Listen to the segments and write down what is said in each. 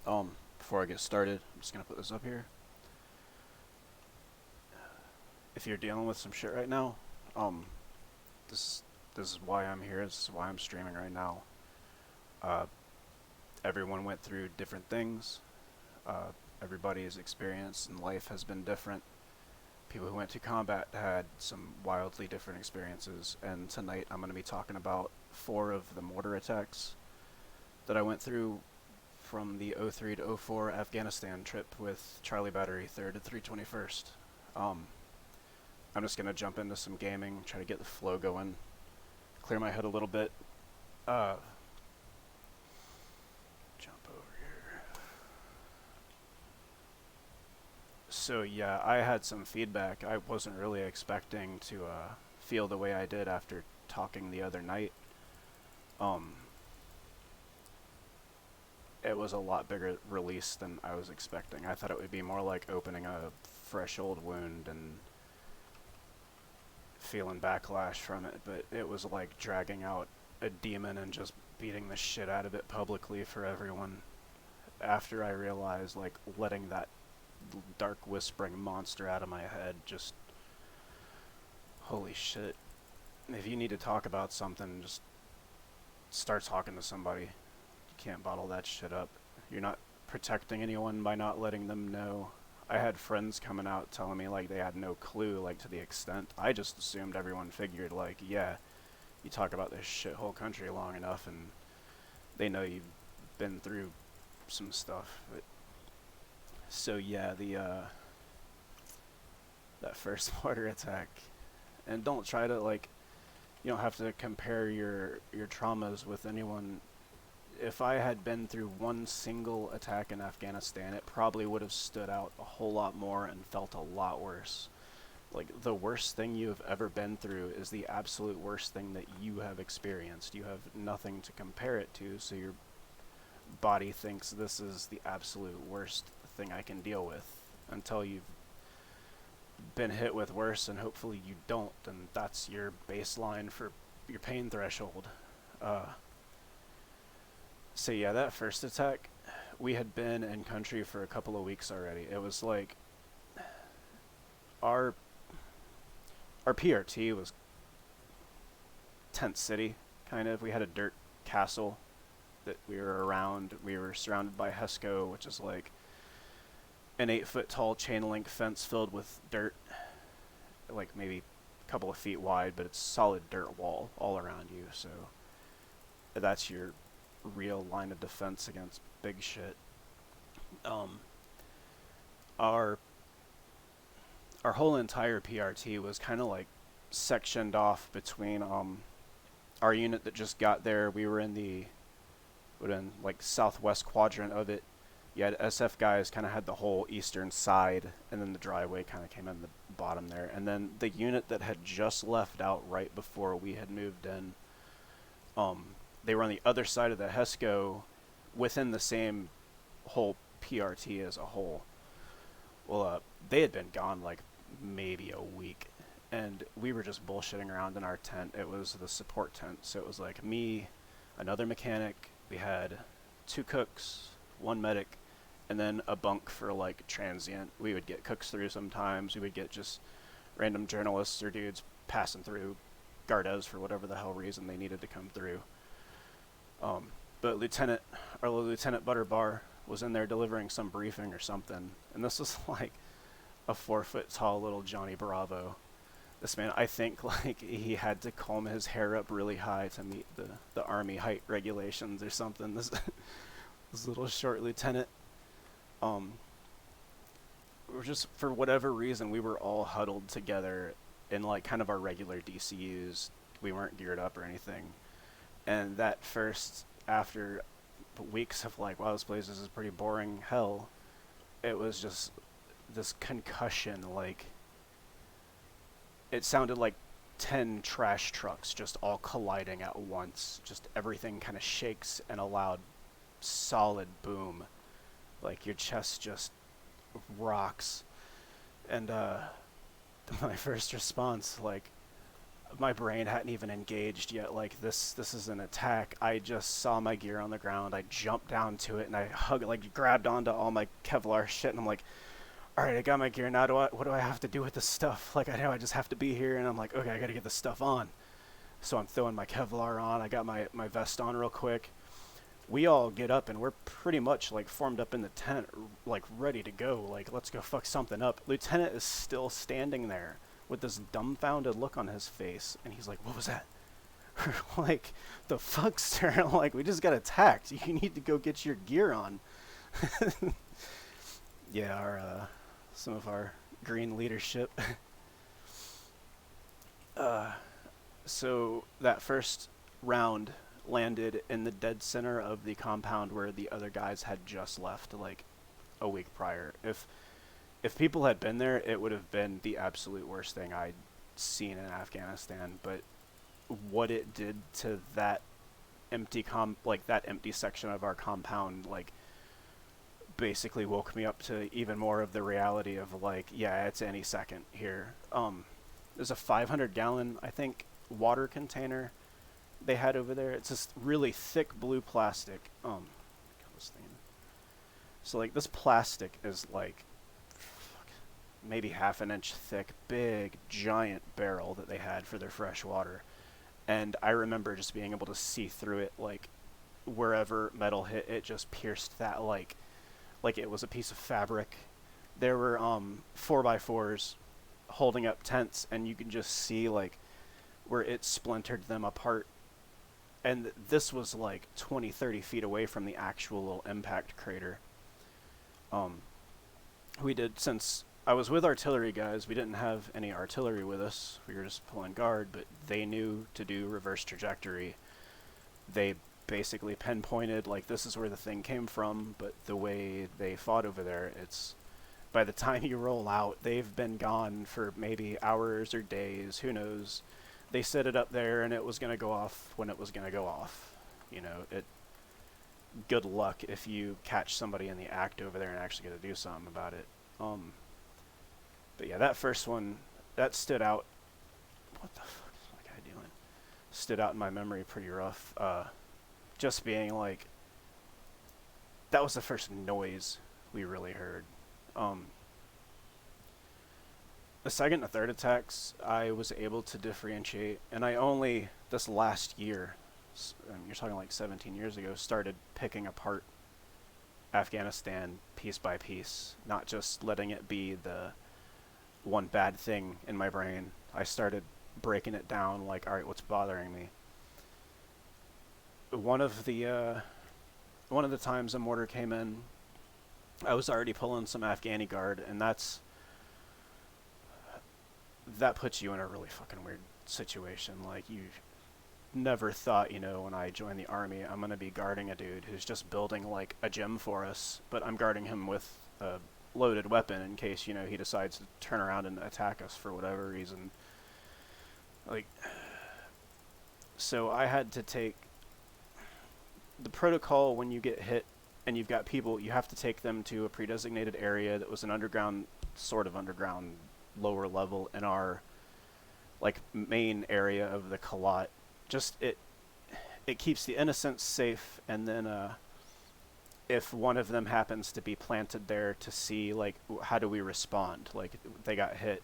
Before I get started, I'm just gonna put this up here. If you're dealing with some shit right now, um, this this is why I'm here. This is why I'm streaming right now. Uh, Everyone went through different things. Uh, Everybody's experience in life has been different. People who went to combat had some wildly different experiences, and tonight I'm going to be talking about four of the mortar attacks that I went through from the '03 to '04 Afghanistan trip with Charlie Battery 3rd to 321st. Um, I'm just gonna jump into some gaming, try to get the flow going, clear my head a little bit. Uh, Jump over here. So yeah, I had some feedback. I wasn't really expecting to feel the way I did after talking the other night. Um, it was a lot bigger release than I was expecting. I thought it would be more like opening a fresh old wound and feeling backlash from it, but it was like dragging out a demon and just beating the shit out of it publicly for everyone. After I realized, like, letting that dark whispering monster out of my head, just holy shit. If you need to talk about something, just start talking to somebody. You can't bottle that shit up. You're not protecting anyone by not letting them know. I had friends coming out telling me like they had no clue, like, to the extent. I just assumed everyone figured, like, yeah, you talk about this shithole country long enough and they know you've been through some stuff. But so yeah, the that first mortar attack, and don't try to, like, you don't have to compare your traumas with anyone. If I had been through one single attack in Afghanistan, it probably would have stood out a whole lot more and felt a lot worse. Like, the worst thing you have ever been through is the absolute worst thing that you have experienced. You have nothing to compare it to, so your body thinks this is the absolute worst thing I can deal with until you've been hit with worse, and hopefully you don't, and that's your baseline for your pain threshold. Uh, so yeah, that first attack, we had been in country for a couple of weeks already. It was like our our PRT was tent city, kind of. We had a dirt castle that we were around. We were surrounded by HESCO, which is like an 8 foot tall chain link fence filled with dirt, like maybe a couple of feet wide, but it's solid dirt wall all around you. So that's your real line of defense against big shit. Um, our our whole entire PRT was kind of like sectioned off between our unit that just got there. We were in the would in like southwest quadrant of it. You had SF guys kind of had the whole eastern side, and then the driveway kind of came in the bottom there. And then the unit that had just left out right before we had moved in, um, they were on the other side of the HESCO within the same whole PRT as a whole. Well, they had been gone like maybe a week, and we were just bullshitting around in our tent. It was the support tent, so it was like me, another mechanic. We had two cooks, one medic, and then a bunk for like transient. We would get cooks through sometimes. We would get just random journalists or dudes passing through Gardes for whatever the hell reason they needed to come through. But our Lieutenant Butterbar was in there delivering some briefing or something, and this was like a 4 foot tall little Johnny Bravo. This man, I think, like, he had to comb his hair up really high to meet the army height regulations or something. This little short lieutenant. Um, we're just, for whatever reason, we were all huddled together in like kind of our regular DCUs. We weren't geared up or anything. And that first, after weeks of like, wow, this place is pretty boring hell, it was just this concussion. Like, it sounded like 10 trash trucks just all colliding at once. Just everything kind of shakes in a loud, solid boom. Like, your chest just rocks. And my first response, like, my brain hadn't even engaged yet. Like, this is an attack. I just saw my gear on the ground. I jumped down to it and I grabbed onto all my Kevlar shit. And I'm like, all right, I got my gear now. What do I have to do with this stuff? Like, I know I just have to be here. And I'm like, okay, I got to get this stuff on. So I'm throwing my Kevlar on. I got my vest on real quick. We all get up and we're pretty much like formed up in the tent, like ready to go. Like, let's go fuck something up. Lieutenant is still standing there with this dumbfounded look on his face, and he's like, what was that? Like, the fuck, sir? Like, we just got attacked. You need to go get your gear on. Yeah, some of our green leadership. So that first round landed in the dead center of the compound where the other guys had just left, like a week prior. If people had been there, it would have been the absolute worst thing I'd seen in Afghanistan. But what it did to that that empty section of our compound, like, basically woke me up to even more of the reality of, like, yeah, it's any second here. There's a 500-gallon, I think, water container they had over there. It's this really thick blue plastic. This thing. So, like, this plastic is like maybe half an inch thick, big, giant barrel that they had for their fresh water. And I remember just being able to see through it, like, wherever metal hit, it just pierced that like it was a piece of fabric. There were 4x4s holding up tents, and you can just see, like, where it splintered them apart. And this was like 20-30 feet away from the actual impact crater. Since I was with artillery guys, we didn't have any artillery with us. We were just pulling guard, but they knew to do reverse trajectory. They basically pinpointed, like, this is where the thing came from, but the way they fought over there, it's, by the time you roll out, they've been gone for maybe hours or days, who knows. They set it up there, and it was going to go off when it was going to go off. You know, good luck if you catch somebody in the act over there and actually get to do something about it. But yeah, that first one, that stood out. What the fuck is my guy doing? Stood out in my memory pretty rough. Just being like, that was the first noise we really heard. The second and third attacks, I was able to differentiate, and I only, this last year, you're talking like 17 years ago, started picking apart Afghanistan piece by piece, not just letting it be the one bad thing in my brain. I started breaking it down, like, all right, what's bothering me? One of the times a mortar came in, I was already pulling some Afghani guard, and that puts you in a really fucking weird situation. Like, you never thought, you know, when I joined the army, I'm going to be guarding a dude who's just building, like, a gym for us, but I'm guarding him with a loaded weapon in case, you know, he decides to turn around and attack us for whatever reason. Like, so I had to take the protocol. When you get hit and you've got people, you have to take them to a pre-designated area that was an underground, sort of underground, lower level in our, like, main area of the Kalat. Just it keeps the innocents safe, and then if one of them happens to be planted there, to see, like, how do we respond? Like, they got hit,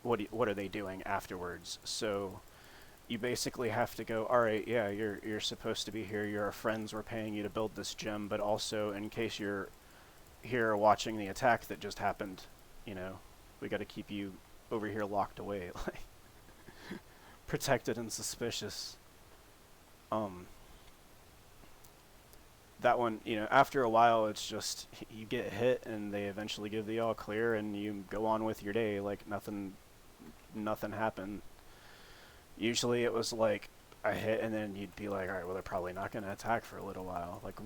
what are they doing afterwards? So you basically have to go, all right, yeah, you're supposed to be here, you're our friends, we're paying you to build this gym, but also, in case you're here watching the attack that just happened, you know, we got to keep you over here locked away, like, protected and suspicious. That one, you know, after a while, it's just, you get hit and they eventually give the all clear and you go on with your day like nothing happened. Usually it was like a hit and then you'd be like, all right, well, they're probably not going to attack for a little while. Like,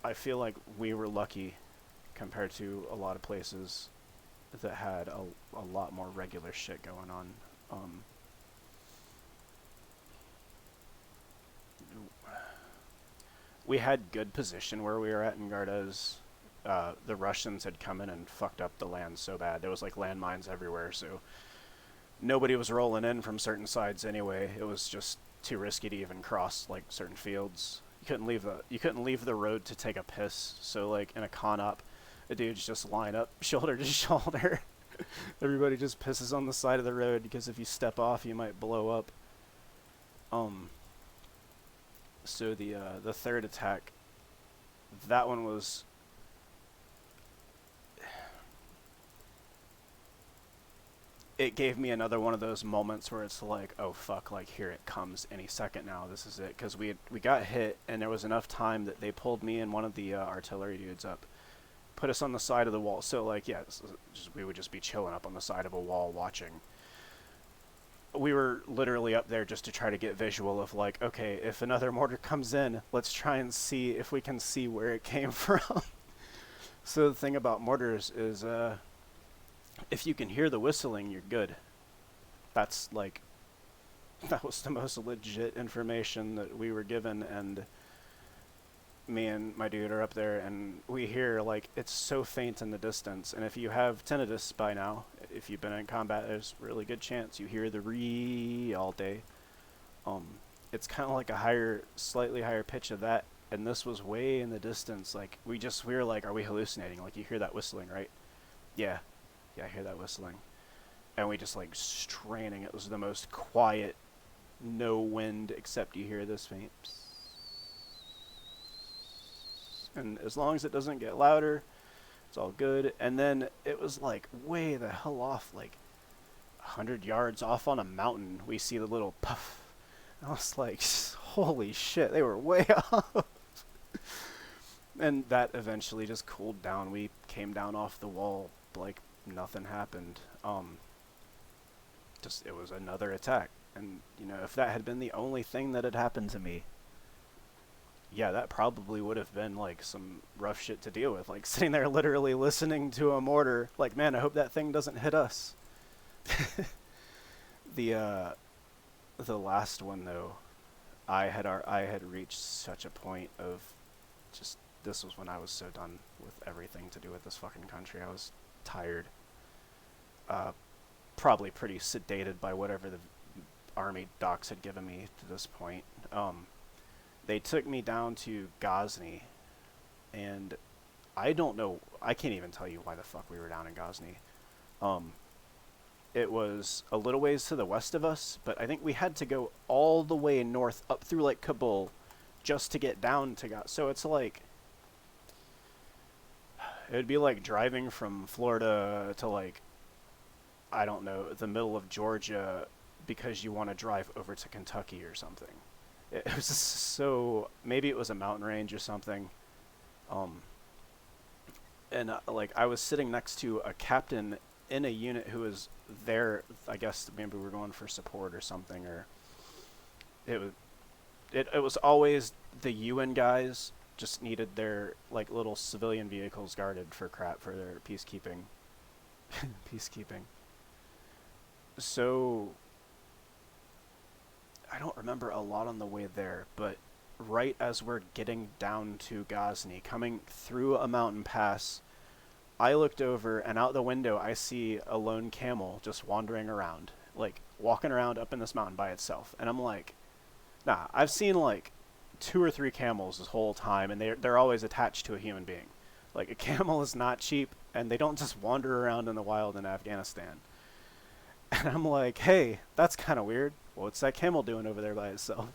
I feel like we were lucky compared to a lot of places that had a lot more regular shit going on. We had good position where we were at in Gardez. The Russians had come in and fucked up the land so bad. There was, like, landmines everywhere, so nobody was rolling in from certain sides anyway. It was just too risky to even cross like certain fields. You couldn't leave the road to take a piss. So like in a con op, the dudes just line up shoulder to shoulder. Everybody just pisses on the side of the road because if you step off, you might blow up. Um. So the third attack, that one was. It gave me another one of those moments where it's like, oh fuck, like here it comes any second now. This is it, because we got hit and there was enough time that they pulled me and one of the artillery dudes up, put us on the side of the wall. So like yeah, we would just be chilling up on the side of a wall watching. We were literally up there just to try to get visual of like, okay, if another mortar comes in, let's try and see if we can see where it came from. So the thing about mortars is if you can hear the whistling, you're good. That's like, that was the most legit information that we were given, and me and my dude are up there, and we hear, like, it's so faint in the distance, and if you have tinnitus by now, if you've been in combat, there's a really good chance you hear the ree all day. It's kind of like a slightly higher pitch of that, and this was way in the distance. Like, we were like, are we hallucinating? Like, you hear that whistling, right? Yeah. Yeah, I hear that whistling. And we just like straining. It was the most quiet, no wind, except you hear this faint psst. And as long as it doesn't get louder, it's all good. And then it was like way the hell off, like 100 yards off on a mountain, we see the little puff. I was like, holy shit, they were way off. And that eventually just cooled down. We came down off the wall like nothing happened. Just it was another attack, and you know, if that had been the only thing that had happened to me, yeah, that probably would have been like some rough shit to deal with, like sitting there literally listening to a mortar, like, man, I hope that thing doesn't hit us. The last one though, I had reached such a point of just, this was when I was so done with everything to do with this fucking country. I was tired, probably pretty sedated by whatever the army docs had given me to this point. They took me down to Ghazni, and I don't know, I can't even tell you why the fuck we were down in Ghazni. It was a little ways to the west of us, but I think we had to go all the way north up through like Kabul just to get down to Ghazni. So it's like, it would be like driving from Florida to like, I don't know, the middle of Georgia because you want to drive over to Kentucky or something. It was so, maybe it was a mountain range or something. And like I was sitting next to a captain in a unit who was there, I guess maybe we were going for support or something, or it was always the UN guys just needed their like little civilian vehicles guarded for crap for their peacekeeping. So I don't remember a lot on the way there, but right as we're getting down to Ghazni, coming through a mountain pass, I looked over, and out the window I see a lone camel just wandering around, like walking around up in this mountain by itself. And I'm like, nah, I've seen like 2 or 3 camels this whole time, and they're always attached to a human being. Like, a camel is not cheap, and they don't just wander around in the wild in Afghanistan. And I'm like, hey, that's kind of weird. What's that camel doing over there by itself?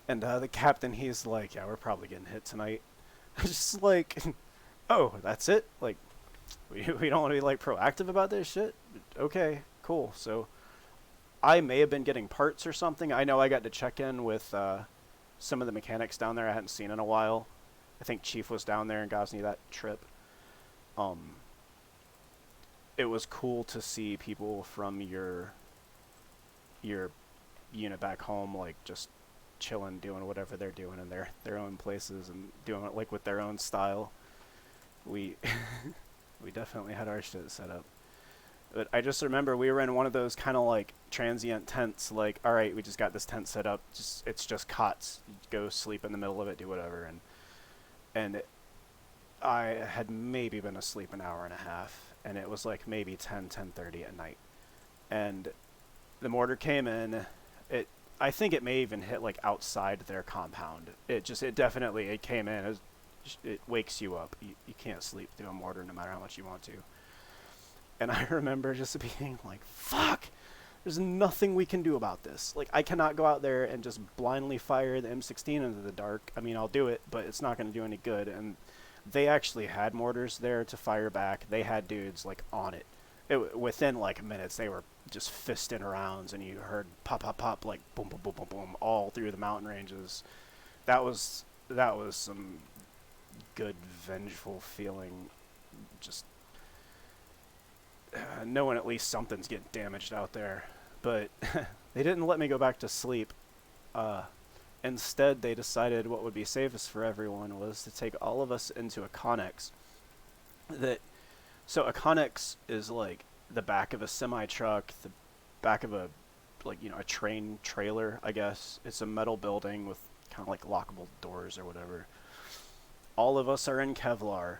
And the captain, he's like, yeah, we're probably getting hit tonight. I'm just like, oh, that's it? Like, we don't want to be like proactive about this shit? Okay, cool. So I may have been getting parts or something. I know I got to check in with some of the mechanics down there I hadn't seen in a while. I think Chief was down there in Ghazni that trip. It was cool to see people from your unit back home, like, just chilling, doing whatever they're doing in their own places and doing it like with their own style. We we definitely had our shit set up. But I just remember we were in one of those kind of like transient tents, like, all right, we just got this tent set up, it's just cots, you go sleep in the middle of it, do whatever. And I had maybe been asleep an hour and a half, and it was like maybe 10:30 at night. And The mortar came in. It I think it may even hit like outside their compound. It definitely it came in. It wakes you up. You can't sleep through a mortar no matter how much you want to. And I remember just being like, fuck, there's nothing we can do about this. Like, I cannot go out there and just blindly fire the M16 into the dark. I mean, I'll do it, but it's not going to do any good. And they actually had mortars there to fire back. They had dudes, like, on it. Within, like, minutes, they were just fisting rounds, and you heard pop, pop, pop, like, boom, boom, boom, boom, boom, all through the mountain ranges. That was some good, vengeful feeling. Just knowing at least something's getting damaged out there. But they didn't let me go back to sleep. Uh, Instead, they decided what would be safest for everyone was to take all of us into a Connex. That so a Connex is like the back of a semi truck, the back of a a train trailer. I guess it's a metal building with kind of like lockable doors or whatever. All of us are in Kevlar,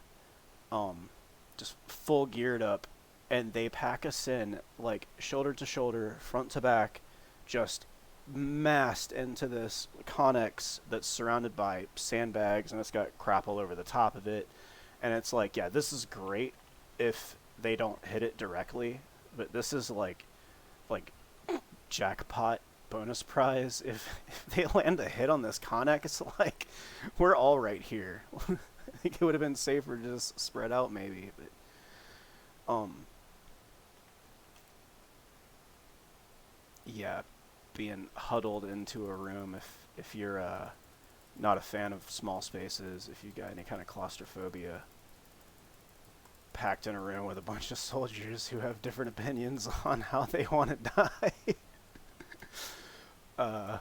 um, just full geared up, and they pack us in like shoulder to shoulder, front to back, just massed into this Connex that's surrounded by sandbags and it's got crap all over the top of it. And it's like, yeah, this is great if they don't hit it directly, but this is like jackpot bonus prize if they land a hit on this Connex. It's like we're all right here. I think it would have been safer to just spread out maybe, but yeah, being huddled into a room if you're not a fan of small spaces, if you got any kind of claustrophobia, packed in a room with a bunch of soldiers who have different opinions on how they want to die. uh,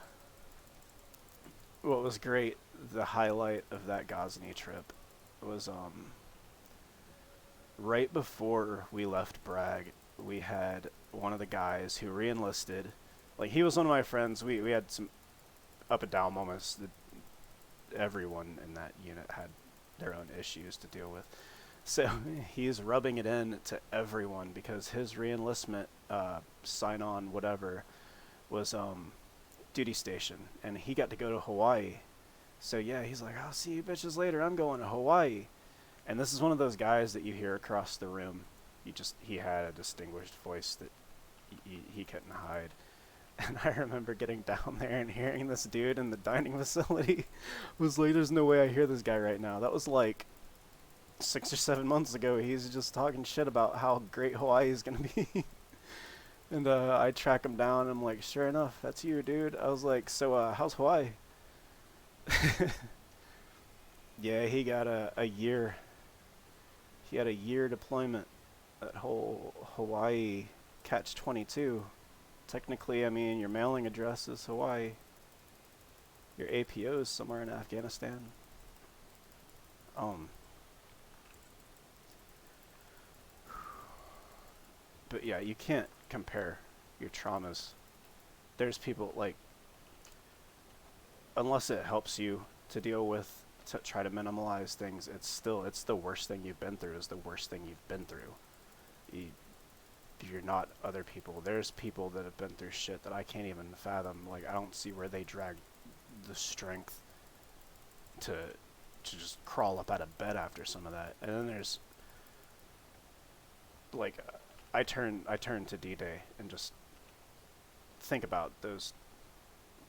what was great, the highlight of that Ghazni trip was right before we left Bragg, we had one of the guys who re-enlisted. Like, he was one of my friends. We had some up and down moments. Everyone in that unit had their own issues to deal with. So he's rubbing it in to everyone because his re-enlistment sign-on, whatever, was duty station. And he got to go to Hawaii. So yeah, he's like, I'll see you bitches later. I'm going to Hawaii. And this is one of those guys that you hear across the room. He had a distinguished voice that he couldn't hide. And I remember getting down there and hearing this dude in the dining facility was like, there's no way I hear this guy right now. That was like 6 or 7 months ago. He's just talking shit about how great Hawaii is going to be. And I track him down. And I'm like, sure enough, that's you, dude. I was like, so how's Hawaii? Yeah, he got a year. He had a year deployment. That whole Hawaii catch 22. Technically, I mean, your mailing address is Hawaii. Your APO is somewhere in Afghanistan. But yeah, you can't compare your traumas. There's people like, unless it helps you to deal with, to try to minimize things, it's the worst thing you've been through is the worst thing you've been through. You're not other people. There's people that have been through shit that I can't even fathom. Like, I don't see where they drag the strength to just crawl up out of bed after some of that. And then there's like, I turn to D-Day and just think about those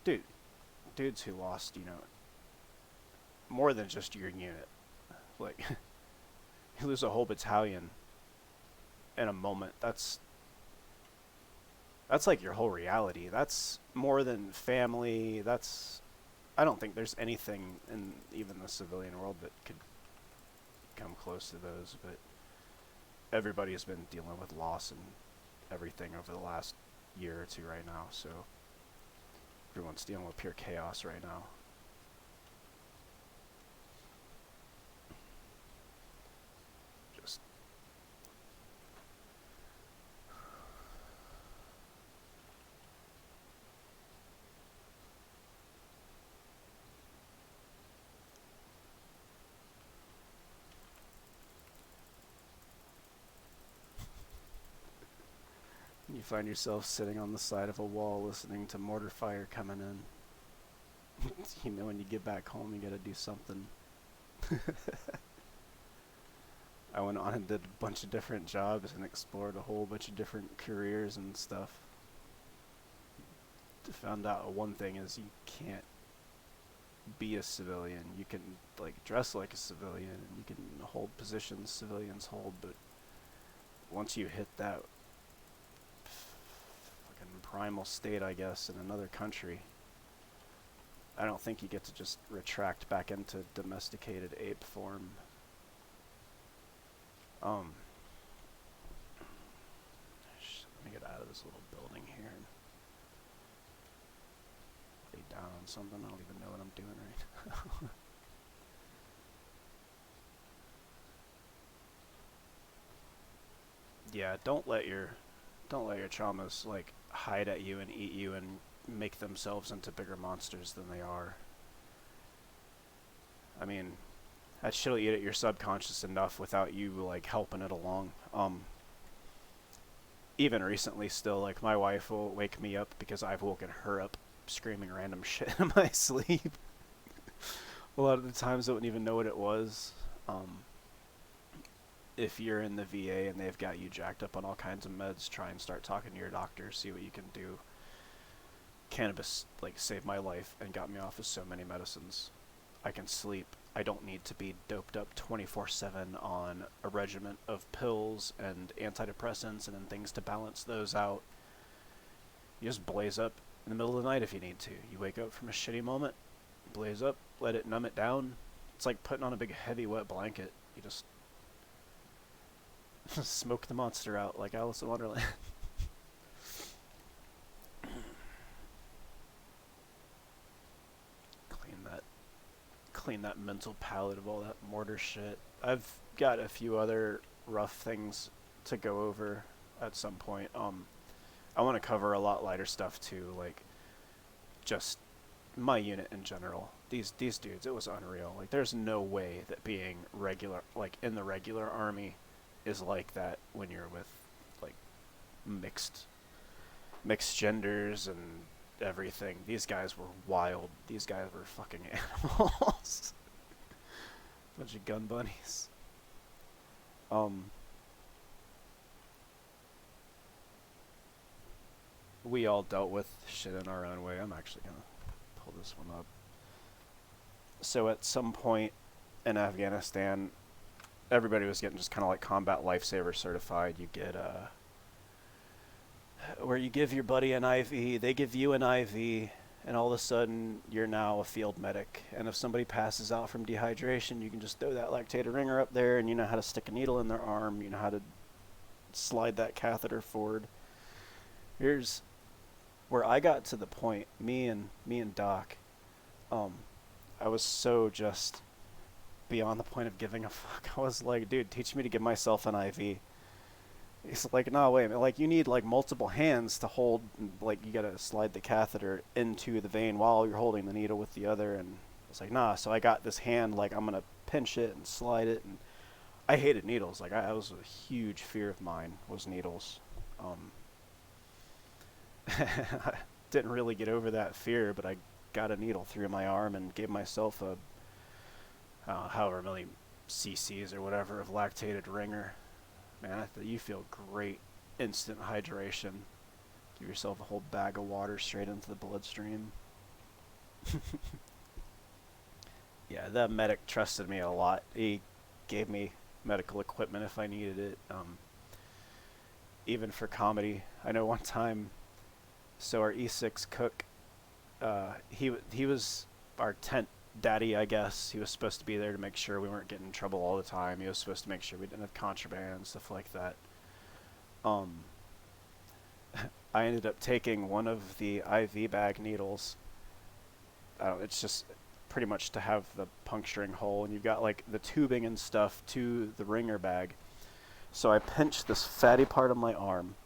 dudes who lost, more than just your unit. Like, you lose a whole battalion in a moment. That's like your whole reality. That's more than family. I don't think there's anything in even the civilian world that could come close to those, but everybody has been dealing with loss and everything over the last year or two right now, so everyone's dealing with pure chaos right now. Just You find yourself sitting on the side of a wall listening to mortar fire coming in. You know, when you get back home, you gotta do something. I went on and did a bunch of different jobs and explored a whole bunch of different careers and stuff. Found out one thing is you can't be a civilian. You can like dress like a civilian and you can hold positions civilians hold, but once you hit that fucking primal state, I guess, in another country, I don't think you get to just retract back into domesticated ape form. Let me get out of this little building here and lay down on something. I don't even know what I'm doing right now. Yeah, don't let your traumas like hide at you and eat you and make themselves into bigger monsters than they are. I mean, that shit'll eat at your subconscious enough without you like helping it along. Even recently still, like my wife will wake me up because I've woken her up screaming random shit in my sleep. A lot of the times I wouldn't even know what it was. If you're in the VA and they've got you jacked up on all kinds of meds, try and start talking to your doctor, see what you can do. Cannabis like saved my life and got me off of so many medicines. I can sleep. I don't need to be doped up 24/7 on a regimen of pills and antidepressants and then things to balance those out. You just blaze up in the middle of the night if you need to. You wake up from a shitty moment, blaze up, let it numb it down. It's like putting on a big heavy wet blanket. You just smoke the monster out like Alice in Wonderland. Clean that mental palette of all that mortar shit. I've got a few other rough things to go over at some point. I want to cover a lot lighter stuff too, like just my unit in general. These dudes, it was unreal. Like there's no way that being regular, like in the regular army, is like that when you're with like mixed genders and everything. These guys were wild. These guys were fucking animals. Bunch of gun bunnies. We all dealt with shit in our own way. I'm actually gonna pull this one up. So at some point in Afghanistan, everybody was getting just kind of like combat lifesaver certified. You get where you give your buddy an IV, they give you an IV, and all of a sudden you're now a field medic. And if somebody passes out from dehydration, you can just throw that lactated ringer up there, and you know how to stick a needle in their arm. You know how to slide that catheter forward. Here's where I got to the point. Me and Doc, I was so just beyond the point of giving a fuck. I was like, dude, teach me to give myself an IV. He's like, no, wait a minute. Like, you need, like, multiple hands to hold, like, you gotta slide the catheter into the vein while you're holding the needle with the other. And I was like, nah. So I got this hand, like, I'm gonna pinch it and slide it. And I hated needles. Like, that was a huge fear of mine, was needles. I didn't really get over that fear, but I got a needle through my arm and gave myself a, however many cc's or whatever of lactated ringer. Man, you feel great. Instant hydration. Give yourself a whole bag of water straight into the bloodstream. Yeah, that medic trusted me a lot. He gave me medical equipment if I needed it. Even for comedy. I know one time, so our E6 cook, he was our tent daddy, I guess. He was supposed to be there to make sure we weren't getting in trouble all the time. He was supposed to make sure we didn't have contraband and stuff like that. I ended up taking one of the IV bag needles. It's just pretty much to have the puncturing hole, and you've got like the tubing and stuff to the ringer bag. So I pinched this fatty part of my arm,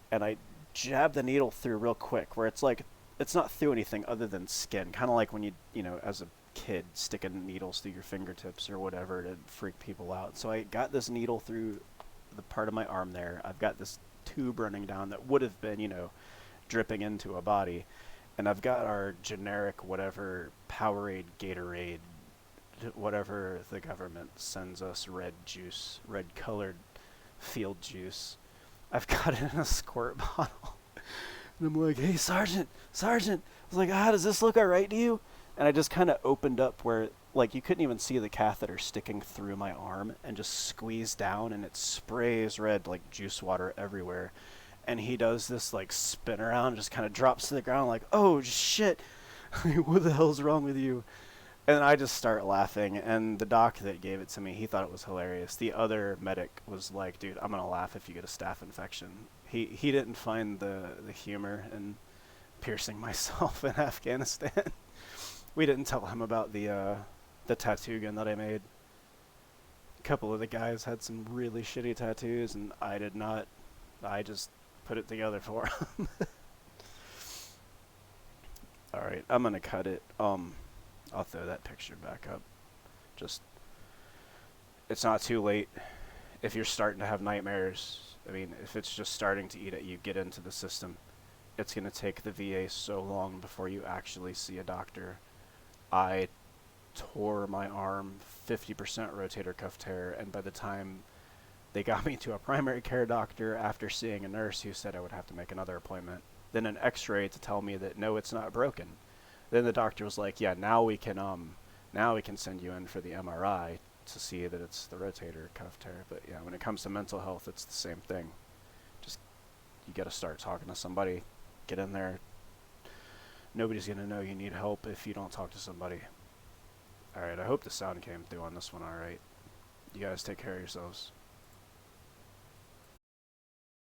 and I jabbed the needle through real quick, where it's like, it's not through anything other than skin. Kind of like when you know, as a kid, sticking needles through your fingertips or whatever to freak people out. So I got this needle through the part of my arm there. I've got this tube running down that would have been, dripping into a body. And I've got our generic whatever Powerade, Gatorade, whatever the government sends us, red juice, red colored field juice. I've got it in a squirt bottle. And I'm like, hey, Sergeant. I was like, does this look all right to you? And I just kind of opened up where, like, you couldn't even see the catheter sticking through my arm, and just squeezed down, and it sprays red, like, juice water everywhere. And he does this, like, spin around, just kind of drops to the ground, like, oh, shit. What the hell's wrong with you? And I just start laughing, and the doc that gave it to me, he thought it was hilarious. The other medic was like, dude, I'm going to laugh if you get a staph infection. He didn't find the humor in piercing myself in Afghanistan. We didn't tell him about the tattoo gun that I made. A couple of the guys had some really shitty tattoos, and I did not. I just put it together for him. Alright, I'm going to cut it. I'll throw that picture back up. Just, it's not too late. If you're starting to have nightmares, I mean, if it's just starting to eat at you, get into the system. It's going to take the VA so long before you actually see a doctor. I tore my arm, 50% rotator cuff tear, and by the time they got me to a primary care doctor after seeing a nurse who said I would have to make another appointment, then an x-ray to tell me that no, it's not broken. Then the doctor was like, yeah, now we can send you in for the MRI to see that it's the rotator cuff tear. But yeah, when it comes to mental health, it's the same thing. Just, you got to start talking to somebody. Get in there. Nobody's going to know you need help if you don't talk to somebody. Alright, I hope the sound came through on this one alright. You guys take care of yourselves.